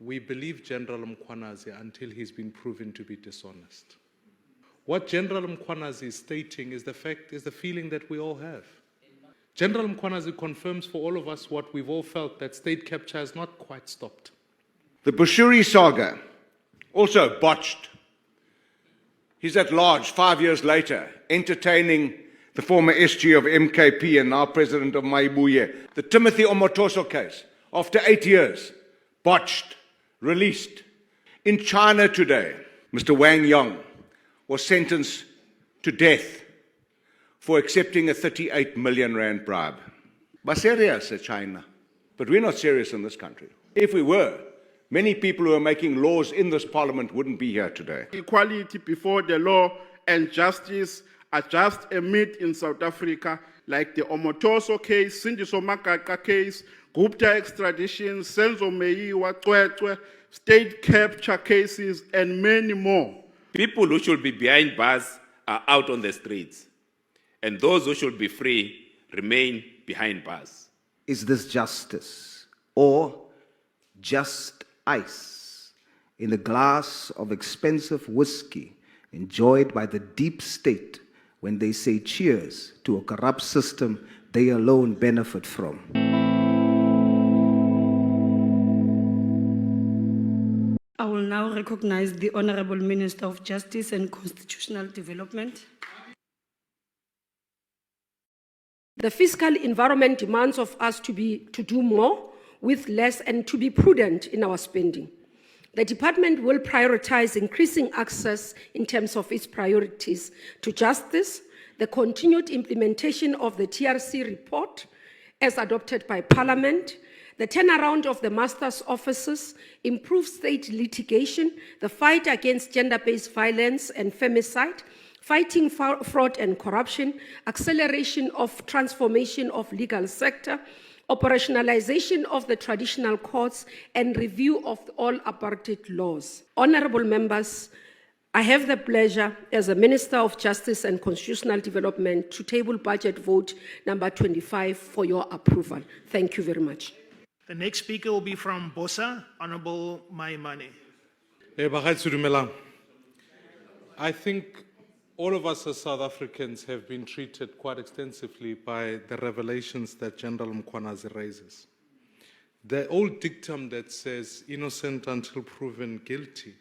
we believe General Mkhwanazi until he's been proven to be dishonest. What General Mkhwanazi is stating is the feeling that we all have. General Mkhwanazi confirms for all of us what we've all felt, that state capture has not quite stopped. The Bushiri saga, also botched. He's at large 5 years later, entertaining the former SG of MKP and now president of Maibuye. The Timothy Omotoso case, after 8 years, botched, released. In China today, Mr. Wang Yong was sentenced to death for accepting a 38 million rand bribe. But serious, China. But we're not serious in this country. If we were, many people who are making laws in this parliament wouldn't be here today. Equality before the law and justice are just a myth in South Africa, like the Omotoso case, Sindiso Makaka case, Gupta extradition, Senzo Meyiwa, Twetwe, state capture cases, and many more. People who should be behind bars are out on the streets, and those who should be free remain behind bars. Is this justice or just ice in a glass of expensive whiskey enjoyed by the deep state when they say cheers to a corrupt system they alone benefit from? I will now recognize the Honorable Minister of Justice and Constitutional Development. The fiscal environment demands of us to do more with less and to be prudent in our spending. The department will prioritize increasing access in terms of its priorities to justice, the continued implementation of the TRC report as adopted by Parliament, the turnaround of the master's offices, improved state litigation, the fight against gender-based violence and femicide, fighting fraud and corruption, acceleration of transformation of legal sector, operationalization of the traditional courts, and review of all apartheid laws. Honorable members, I have the pleasure as a Minister of Justice and Constitutional Development to table budget vote number 25 for your approval. Thank you very much. The next speaker will be from BOSA, Honorable Maimane. I think all of us as South Africans have been treated quite extensively by the revelations that General Mkhwanazi raises. The old dictum that says innocent until proven guilty.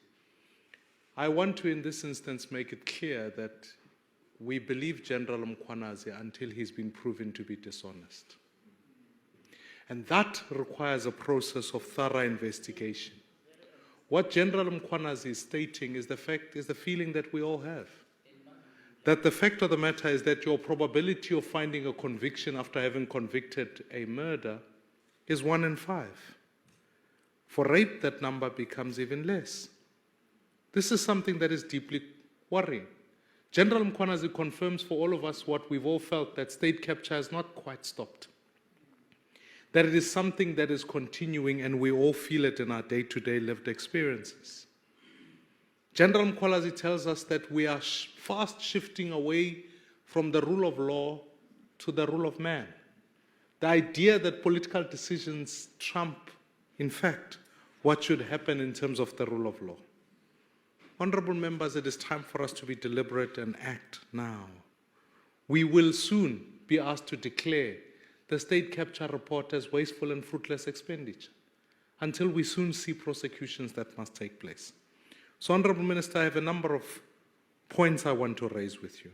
I want to, in this instance, make it clear that we believe General Mkhwanazi until he's been proven to be dishonest. And that requires a process of thorough investigation. What General Mkhwanazi is stating is the feeling that we all have. That the fact of the matter is that your probability of finding a conviction after having convicted a murder is 1 in 5. For rape, that number becomes even less. This is something that is deeply worrying. General Mkhwanazi confirms for all of us what we've all felt, that state capture has not quite stopped. That it is something that is continuing, and we all feel it in our day-to-day lived experiences. General Mkhwanazi tells us that we are fast shifting away from the rule of law to the rule of man. The idea that political decisions trump, in fact, what should happen in terms of the rule of law. Honorable members, it is time for us to be deliberate and act now. We will soon be asked to declare the state capture report as wasteful and fruitless expenditure, until we soon see prosecutions that must take place. So, Honorable Minister, I have a number of points I want to raise with you.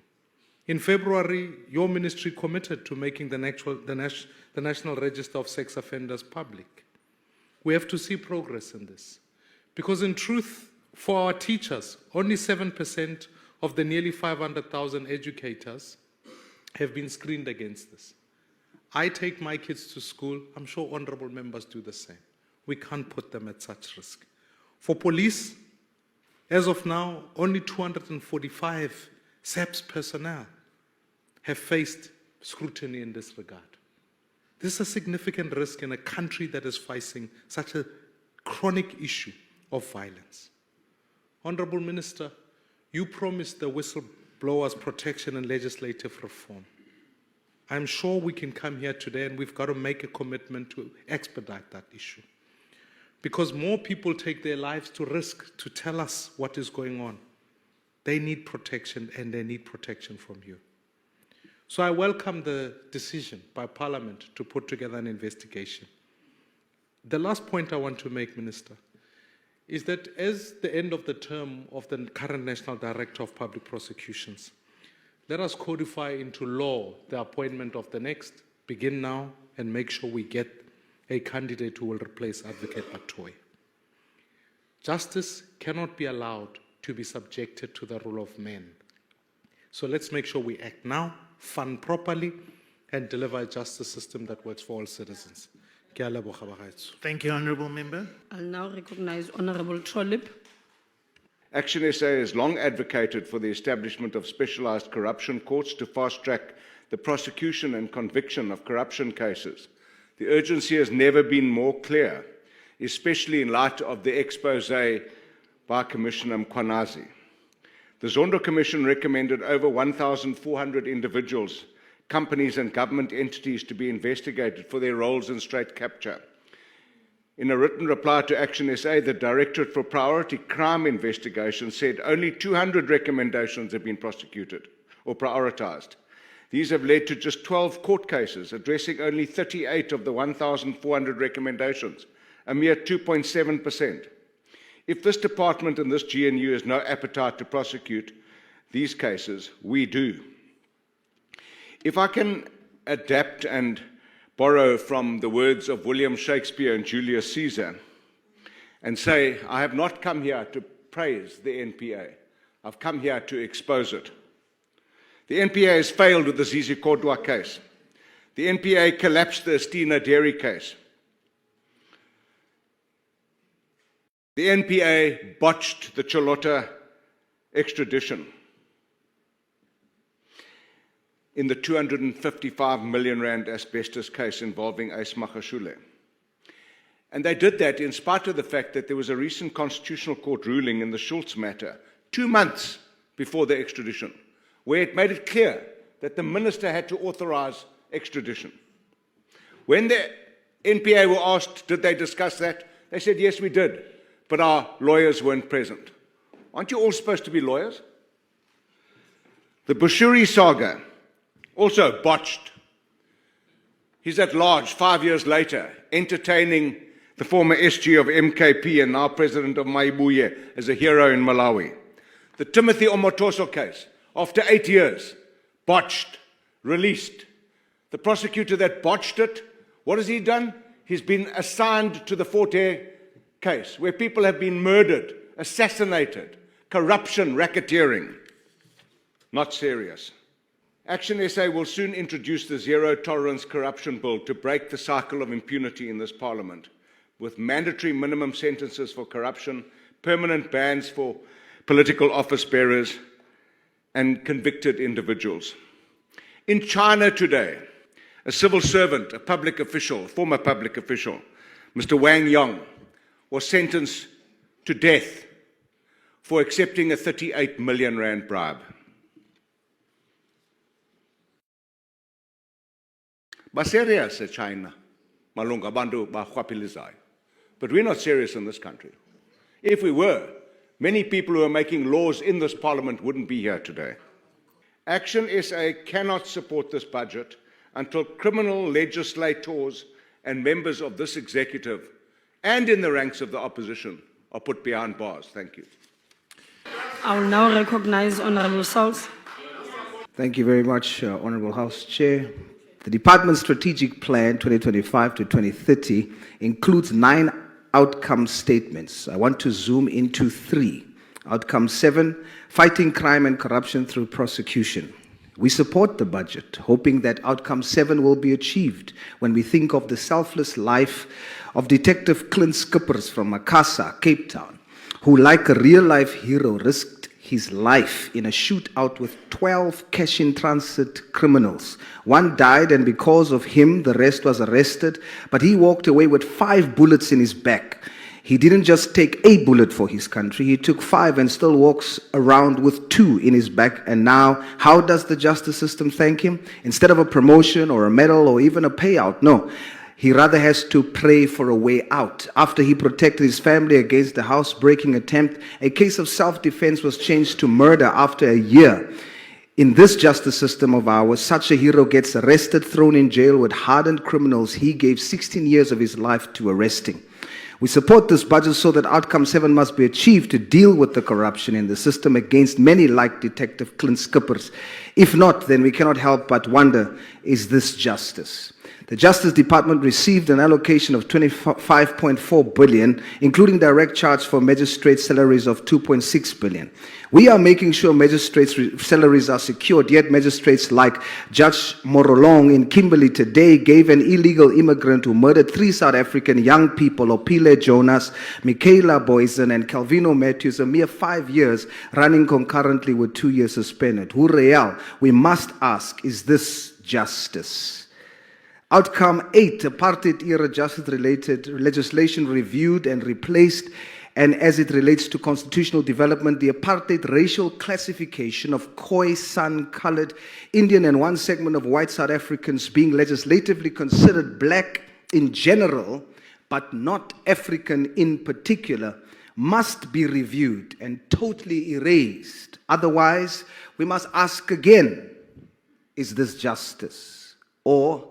In February, your ministry committed to making the National Register of Sex Offenders public. We have to see progress in this. Because in truth, for our teachers, only 7% of the nearly 500,000 educators have been screened against this. I take my kids to school. I'm sure honorable members do the same. We can't put them at such risk. For police, as of now, only 245 SAPS personnel have faced scrutiny in this regard. This is a significant risk in a country that is facing such a chronic issue of violence. Honorable Minister, you promised the whistleblowers protection and legislative reform. I'm sure we can come here today and we've got to make a commitment to expedite that issue. because more people take their lives to risk to tell us what is going on. They need protection, and they need protection from you. So I welcome the decision by Parliament to put together an investigation. The last point I want to make, Minister, is that as the end of the term of the current National Director of Public Prosecutions, let us codify into law the appointment of the next, begin now, and make sure we get a candidate who will replace Advocate Batoy. Justice cannot be allowed to be subjected to the rule of men. So let's make sure we act now, fund properly, and deliver a justice system that works for all citizens. Thank you, Honourable Member. I'll now recognize Honourable Trollip. Action SA has long advocated for the establishment of specialized corruption courts to fast-track the prosecution and conviction of corruption cases. The urgency has never been more clear, especially in light of the expose by Commissioner Mkhwanazi. The Zondo Commission recommended over 1,400 individuals, companies and government entities to be investigated for their roles in state capture. In a written reply to Action SA, the Directorate for Priority Crime Investigation said only 200 recommendations have been prosecuted or prioritized. These have led to just 12 court cases, addressing only 38 of the 1,400 recommendations, a mere 2.7%. If this department and this GNU has no appetite to prosecute these cases, we do. If I can adapt and borrow from the words of William Shakespeare and Julius Caesar and say, I have not come here to praise the NPA. I've come here to expose it. The NPA has failed with the Zizi Kodwa case. The NPA collapsed the Estina Dairy case. The NPA botched the Cholota extradition in the 255 million rand asbestos case involving Ace Magashule. And they did that in spite of the fact that there was a recent Constitutional Court ruling in the Schultz matter 2 months before the extradition, where it made it clear that the minister had to authorize extradition. When the NPA were asked, did they discuss that? They said, yes, we did, but our lawyers weren't present. Aren't you all supposed to be lawyers? The Bushiri saga, also botched. He's at large 5 years later, entertaining the former SG of MKP and now president of Maibuye as a hero in Malawi. The Timothy Omotoso case, after 8 years, botched, released. The prosecutor that botched it, what has he done? He's been assigned to the Fort Hare case, where people have been murdered, assassinated, corruption, racketeering. Not serious. Action SA will soon introduce the Zero Tolerance Corruption Bill to break the cycle of impunity in this Parliament, with mandatory minimum sentences for corruption, permanent bans for political office bearers, and convicted individuals. In China today, a civil servant, a public official, former public official, Mr. Wang Yong, was sentenced to death for accepting a 38 million rand bribe. Serious China, malunga bantu bahwapilizai. But we're not serious in this country. If we were, many people who are making laws in this Parliament wouldn't be here today. Action SA cannot support this budget until criminal legislators and members of this executive and in the ranks of the opposition are put behind bars. Thank you. I will now recognize Honourable Sauls. Thank you very much, Honourable House Chair. The Department's Strategic Plan 2025 to 2030 includes 9 outcome statements. I want to zoom into 3. Outcome 7, fighting crime and corruption through prosecution. We support the budget, hoping that outcome 7 will be achieved when we think of the selfless life of Detective Clint Skippers from Makassar, Cape Town, who, like a real-life hero, risked his life in a shootout with 12 cash-in-transit criminals. One died, and because of him, the rest was arrested, but he walked away with 5 bullets in his back. He didn't just take a bullet for his country, he took 5 and still walks around with 2 in his back. And now, how does the justice system thank him? Instead of a promotion or a medal or even a payout, no. He rather has to pray for a way out. After he protected his family against the house-breaking attempt, a case of self-defense was changed to murder after a year. In this justice system of ours, such a hero gets arrested, thrown in jail with hardened criminals he gave 16 years of his life to arresting. We support this budget so that outcome 7 must be achieved to deal with the corruption in the system against many like Detective Clint Skippers. If not, then we cannot help but wonder, is this justice? The Justice Department received an allocation of 25.4 billion, including direct charge for magistrate salaries of 2.6 billion. We are making sure magistrates' salaries are secured, yet magistrates like Judge Morolong in Kimberley today gave an illegal immigrant who murdered 3 South African young people, Opile Jonas, Michaela Boysen, and Calvino Matthews, a mere 5 years, running concurrently with 2 years suspended. Hurreal, we must ask, is this justice? Outcome 8, apartheid-era justice-related legislation reviewed and replaced, and as it relates to constitutional development, the apartheid racial classification of Khoi, San, colored, Indian, and one segment of white South Africans being legislatively considered black in general, but not African in particular, must be reviewed and totally erased. Otherwise, we must ask again, is this justice or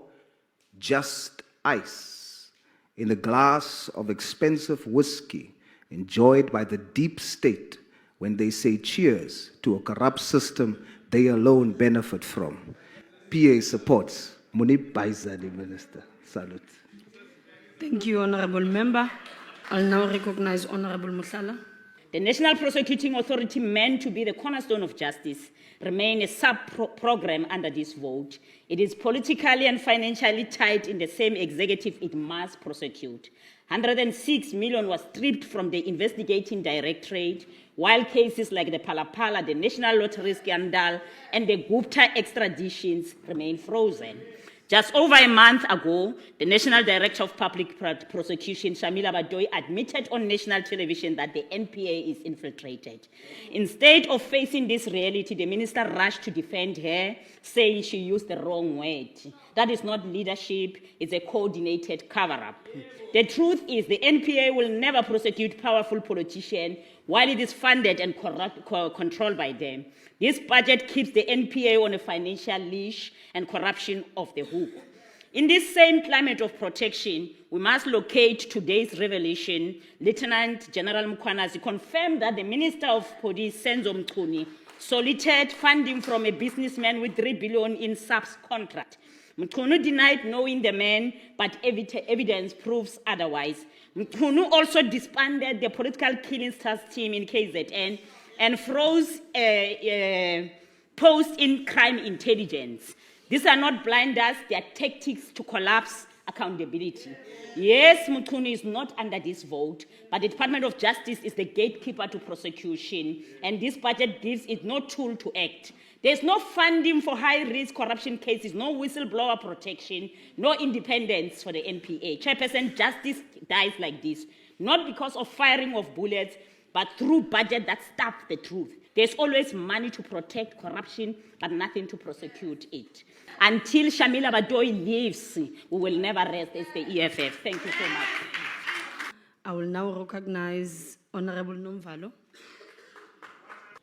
just ice in a glass of expensive whiskey enjoyed by the deep state when they say cheers to a corrupt system they alone benefit from? PA supports. Munib Baizali, Minister. Salute. Thank you, Honorable Member. I'll now recognize Honorable Musala. The National Prosecuting Authority, meant to be the cornerstone of justice, remain a sub-program under this vote. It is politically and financially tied in the same executive it must prosecute. 106 million was stripped from the investigating directorate, while cases like the Palapala, the National Lottery scandal, and the Gupta extraditions remain frozen. Just over a month ago, the National Director of Public Prosecution, Shamila Batoyi, admitted on national television that the NPA is infiltrated. Instead of facing this reality, the minister rushed to defend her, saying she used the wrong word. That is not leadership, it's a coordinated cover-up. The truth is the NPA will never prosecute powerful politicians while it is funded and controlled by them. This budget keeps the NPA on a financial leash and corruption off the hook. In this same climate of protection, we must locate today's revelation. Lieutenant General Mkhwanazi confirmed that the Minister of Police, Senzo Mchunu, solicited funding from a businessman with 3 billion in SAPS contract. Mchunu denied knowing the man, but evidence proves otherwise. Mchunu also disbanded the political killings task team in KZN and froze posts in crime intelligence. These are not blinders, they are tactics to collapse accountability. Yes, Mkhwanazi is not under this vote, but the Department of Justice is the gatekeeper to prosecution, and this budget gives it no tool to act. There's no funding for high-risk corruption cases, no whistleblower protection, no independence for the NPA. Chairperson, justice dies like this, not because of firing of bullets, but through budget that stuff the truth. There's always money to protect corruption, but nothing to prosecute it. Until Shamila Batoyi leaves, we will never rest as the EFF. Thank you so much. I will now recognize Honorable Nomvalo.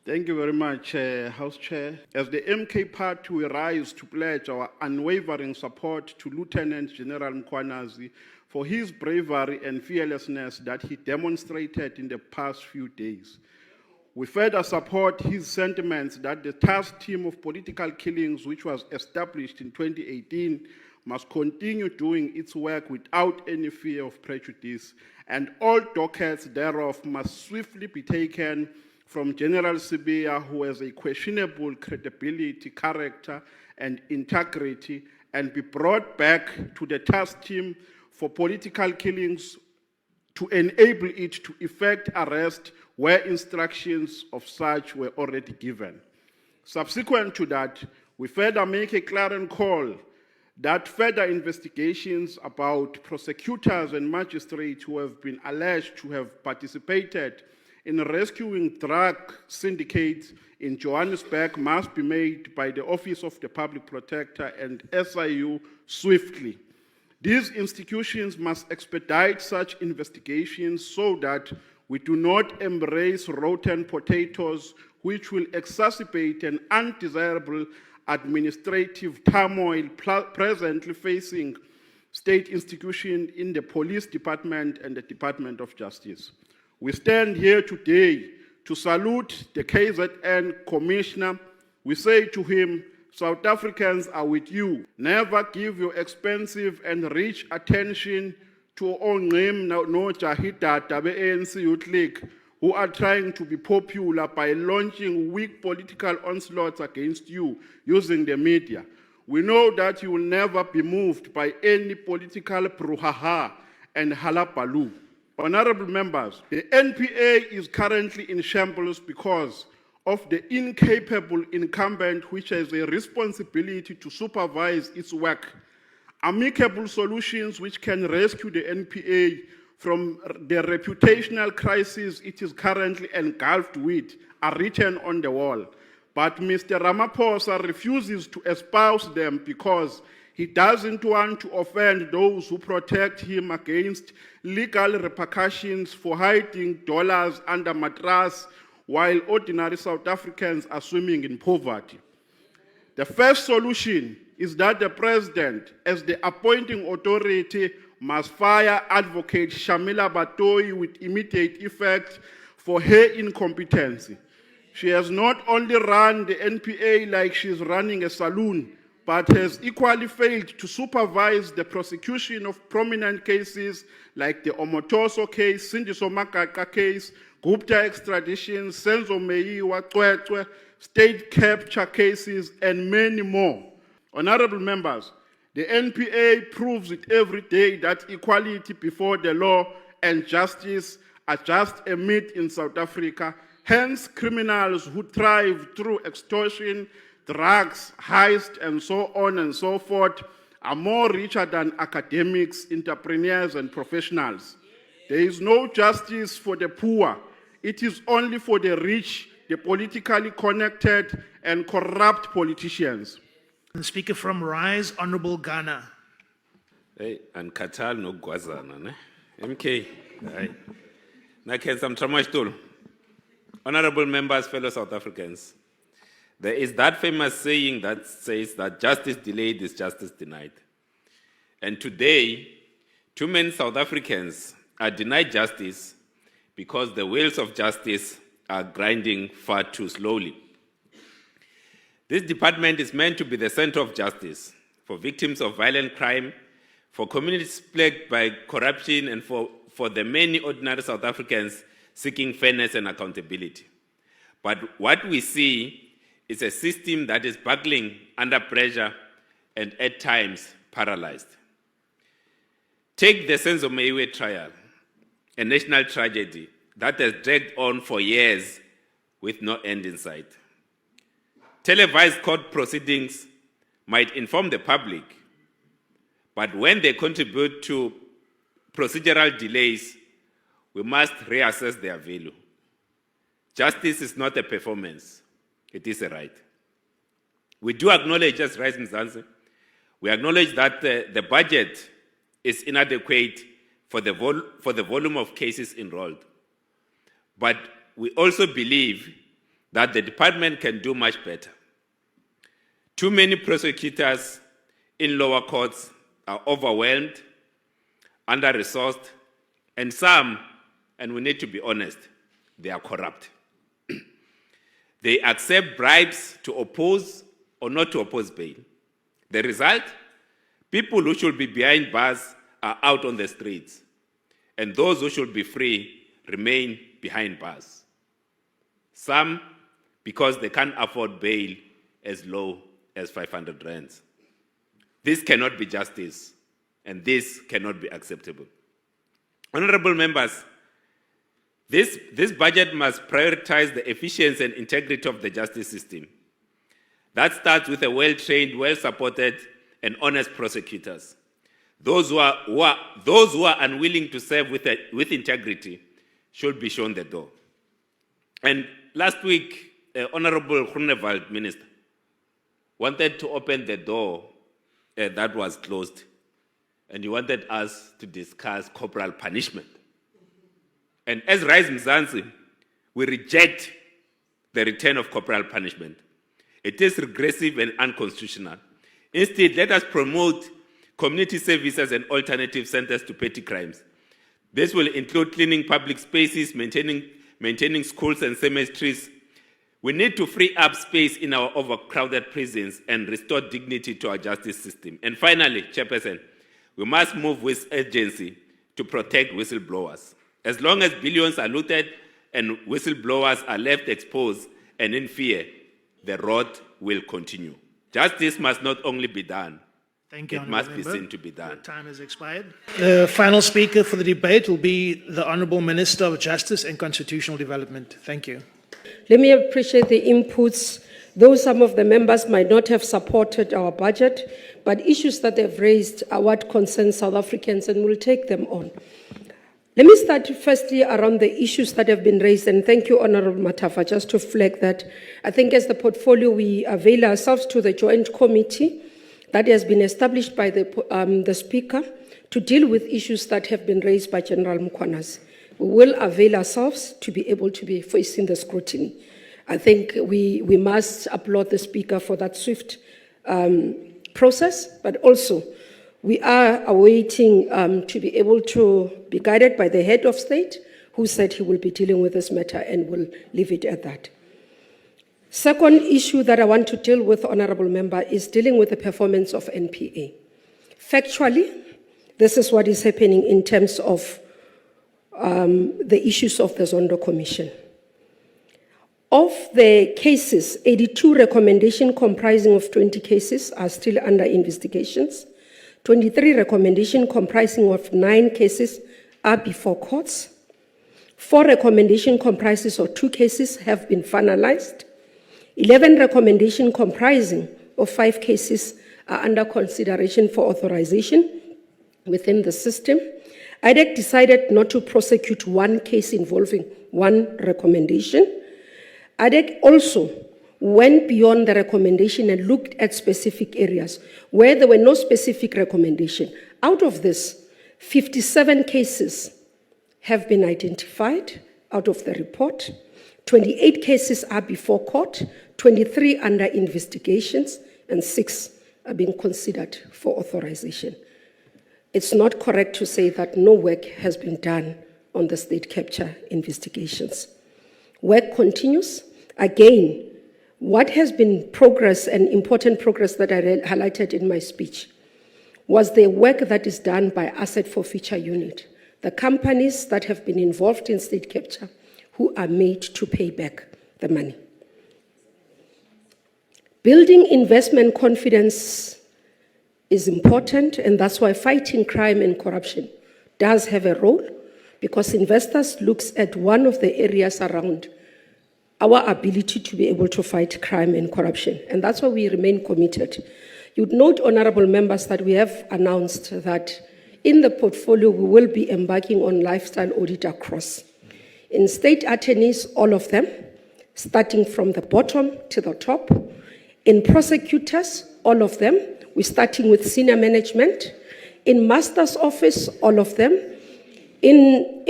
Thank you very much, House Chair. As the MK Party, we rise to pledge our unwavering support to Lieutenant General Mkhwanazi for his bravery and fearlessness that he demonstrated in the past few days. We further support his sentiments that the task team of political killings, which was established in 2018, must continue doing its work without any fear of prejudice, and all dockets thereof must swiftly be taken from General Sibiya, who has a questionable credibility, character, and integrity, and be brought back to the task team for political killings to enable it to effect arrest where instructions of such were already given. Subsequent to that, we further make a clarion call that further investigations about prosecutors and magistrates who have been alleged to have participated in rescuing drug syndicates in Johannesburg must be made by the Office of the Public Protector and SIU swiftly. These institutions must expedite such investigations so that we do not embrace rotten potatoes which will exacerbate an undesirable administrative turmoil presently facing state institutions in the police department and the Department of Justice. We stand here today to salute the KZN Commissioner. We say to him, South Africans are with you. Never give your expensive and rich attention to Ongrim no Jahida ANC Youth League, who are trying to be popular by launching weak political onslaughts against you using the media. We know that you will never be moved by any political brouhaha and halabaloo. Honorable members, the NPA is currently in shambles because of the incapable incumbent which has a responsibility to supervise its work. Amicable solutions which can rescue the NPA from the reputational crisis it is currently engulfed with are written on the wall. But Mr. Ramaphosa refuses to espouse them because he doesn't want to offend those who protect him against legal repercussions for hiding dollars under mattress while ordinary South Africans are swimming in poverty. The first solution is that the president, as the appointing authority, must fire Advocate Shamila Batoyi with immediate effect for her incompetency. She has not only run the NPA like she's running a saloon, but has equally failed to supervise the prosecution of prominent cases like the Omotoso case, Sindiso Makaka case, Gupta extradition, Senzo Meyiwa, Cwecwe, state capture cases, and many more. Honorable members, the NPA proves it every day that equality before the law and justice are just a myth in South Africa. Hence, criminals who thrive through extortion, drugs, heist, and so on and so forth are more richer than academics, entrepreneurs, and professionals. There is no justice for the poor. It is only for the rich, the politically connected, and corrupt politicians. The Speaker from Rise, Honorable Ghana. Hey, and Katal no Gwazana, ne? MK. Hey. Nakensam Tramashtul. Honorable members, fellow South Africans. There is that famous saying that says that justice delayed is justice denied. And today, too many South Africans are denied justice because the wheels of justice are grinding far too slowly. This department is meant to be the center of justice for victims of violent crime, for communities plagued by corruption, and for the many ordinary South Africans seeking fairness and accountability. But what we see is a system that is buckling under pressure and at times paralyzed. Take the Senzo Meyiwa trial, a national tragedy that has dragged on for years with no end in sight. Televised court proceedings might inform the public, but when they contribute to procedural delays, we must reassess their value. Justice is not a performance, it is a right. We do acknowledge, as Rise Mzansi, we acknowledge that the budget is inadequate for the volume of cases enrolled. But we also believe that the department can do much better. Too many prosecutors in lower courts are overwhelmed, under-resourced, and some, and we need to be honest, they are corrupt. They accept bribes to oppose or not to oppose bail. The result? People who should be behind bars are out on the streets, and those who should be free remain behind bars. Some because they can't afford bail as low as 500 rands. This cannot be justice, and this cannot be acceptable. Honorable members, this budget must prioritize the efficiency and integrity of the justice system. That starts with a well-trained, well-supported, and honest prosecutors. Those who are unwilling to serve with integrity should be shown the door. And last week, Honorable Mkhwanazi, Minister, wanted to open the door that was closed. and he wanted us to discuss corporal punishment. And as Rise Mzansi, we reject the return of corporal punishment. It is regressive and unconstitutional. Instead, let us promote community services and alternative centers to petty crimes. This will include cleaning public spaces, maintaining schools and cemeteries. We need to free up space in our overcrowded prisons and restore dignity to our justice system. And finally, Chairperson, we must move with urgency to protect whistleblowers. As long as billions are looted and whistleblowers are left exposed and in fear, the rot will continue. Justice must not only be done, Thank you, it must Honourable be Member. seen to be done. Time has expired. The final speaker for the debate will be the Honourable Minister of Justice and Constitutional Development. Thank you. Let me appreciate the inputs. Though some of the members might not have supported our budget, but issues that they've raised are what concerns South Africans, and we'll take them on. Let me start firstly around the issues that have been raised, and thank you, Honourable Matafa, just to flag that. I think as the portfolio, we avail ourselves to the joint committee that has been established by the Speaker to deal with issues that have been raised by General Mkhwanazi. We will avail ourselves to be able to be facing the scrutiny. I think we must applaud the Speaker for that swift process, but also we are awaiting to be able to be guided by the head of state, who said he will be dealing with this matter, and will leave it at that. Second issue that I want to deal with, Honourable Member, is dealing with the performance of NPA. Factually, this is what is happening in terms of the issues of the Zondo Commission. Of the cases, 82 recommendations comprising of 20 cases are still under investigations. 23 recommendations comprising of 9 cases are before courts. 4 recommendations comprising of 2 cases have been finalized. 11 recommendations comprising of 5 cases are under consideration for authorization within the system. IDEC decided not to prosecute 1 case involving 1 recommendation. IDEC also went beyond the recommendation and looked at specific areas where there were no specific recommendation. Out of this, 57 cases have been identified out of the report. 28 cases are before court, 23 under investigations, and 6 are being considered for authorization. It's not correct to say that no work has been done on the state capture investigations. Work continues. Again, what has been progress and important progress that I highlighted in my speech was the work that is done by Asset Forfeiture Unit, the companies that have been involved in state capture who are made to pay back the money. Building investment confidence is important, and that's why fighting crime and corruption does have a role, because investors look at one of the areas around our ability to be able to fight crime and corruption, and that's why we remain committed. You'd note, honourable members, that we have announced that in the portfolio we will be embarking on lifestyle audit across. In state attorneys, all of them, starting from the bottom to the top. In prosecutors, all of them, we're starting with senior management. In master's office, all of them. In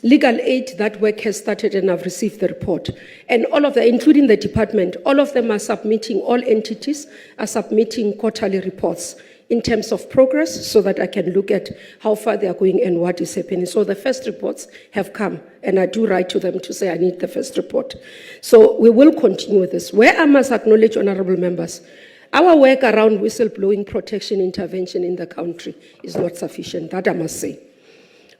legal aid, that work has started, and I've received the report. And all of them, including the department, all of them are submitting, all entities are submitting quarterly reports in terms of progress, so that I can look at how far they are going and what is happening. So the first reports have come, and I do write to them to say I need the first report. So we will continue with this. Where I must acknowledge, honourable members, our work around whistleblowing protection intervention in the country is not sufficient, that I must say.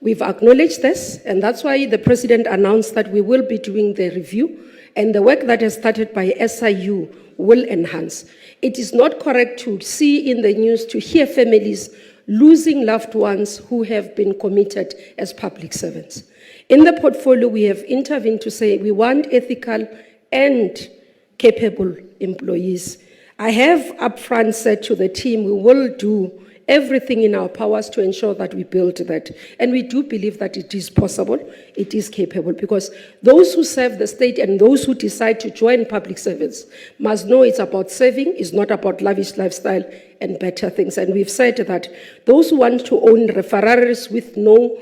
We've acknowledged this, and that's why the President announced that we will be doing the review, and the work that has started by SIU will enhance. It is not correct to see in the news, to hear families losing loved ones who have been committed as public servants. In the portfolio, we have intervened to say we want ethical and capable employees. I have upfront said to the team we will do everything in our powers to ensure that we build that. And we do believe that it is possible, it is capable, because those who serve the state and those who decide to join public service must know it's about serving, it's not about lavish lifestyle and better things. And we've said that those who want to own referrals with no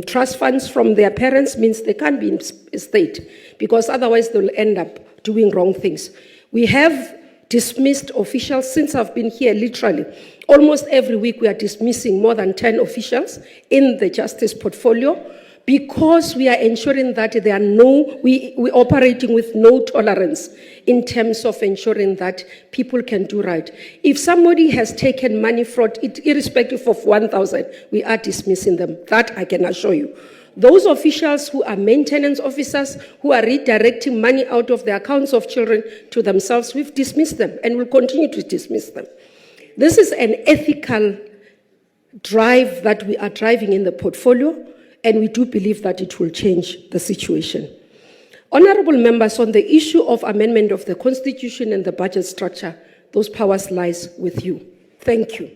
trust funds from their parents means they can't be in state, because otherwise they'll end up doing wrong things. We have dismissed officials since I've been here, literally. Almost every week we are dismissing more than 10 officials in the justice portfolio, because we are ensuring that there are we're operating with no tolerance in terms of ensuring that people can do right. If somebody has taken money fraud, irrespective of 1,000, we are dismissing them. That I can assure you. Those officials who are maintenance officers, who are redirecting money out of the accounts of children to themselves, we've dismissed them and will continue to dismiss them. This is an ethical drive that we are driving in the portfolio, and we do believe that it will change the situation. Honorable members, on the issue of amendment of the Constitution and the budget structure, those powers lies with you. Thank you.